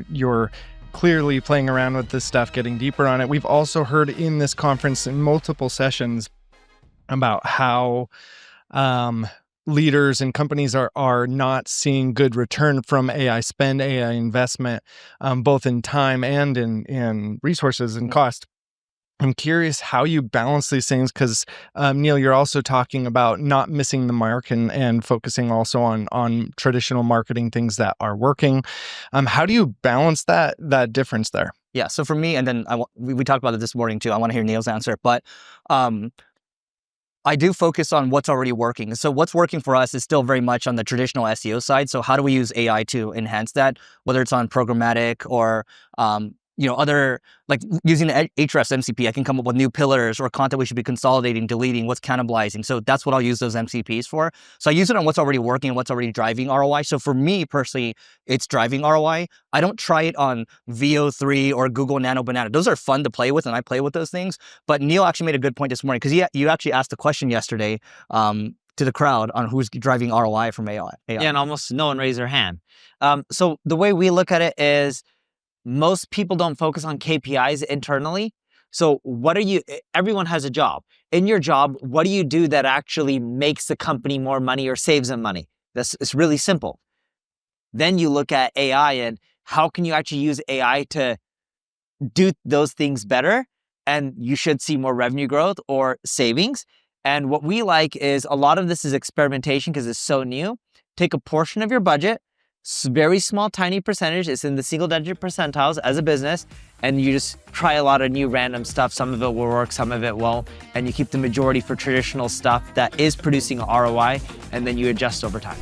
You're clearly playing around with this stuff, getting deeper on it. We've also heard in this conference in multiple sessions about how leaders and companies are not seeing good return from AI spend, AI investment, both in time and in resources and cost. I'm curious how you balance these things because, Neil, you're also talking about not missing the mark and focusing also on traditional marketing things that are working. How do you balance that difference there? Yeah, so for me, and then we talked about it this morning too, I want to hear Neil's answer, but I do focus on what's already working. So what's working for us is still very much on the traditional SEO side. So how do we use AI to enhance that, whether it's on programmatic or other, like using the Ahrefs MCP, I can come up with new pillars or content we should be consolidating, deleting, what's cannibalizing. So that's what I'll use those MCPs for. So I use it on what's already working and what's already driving ROI. So for me personally, it's driving ROI. I don't try it on VO3 or Google Nano Banana. Those are fun to play with and I play with those things. But Neil actually made a good point this morning because you actually asked a question yesterday to the crowd on who's driving ROI from AI. Yeah, and almost no one raised their hand. So the way we look at it is, most people don't focus on KPIs internally. So everyone has a job. In your job, what do you do that actually makes the company more money or saves them money? It's really simple. Then you look at AI and how can you actually use AI to do those things better? And you should see more revenue growth or savings. And what we like is a lot of this is experimentation because it's so new. Take a portion of your budget, very small, tiny percentage. It's in the single-digit percentiles as a business, and you just try a lot of new random stuff. Some of it will work, some of it won't, and you keep the majority for traditional stuff that is producing ROI, and then you adjust over time.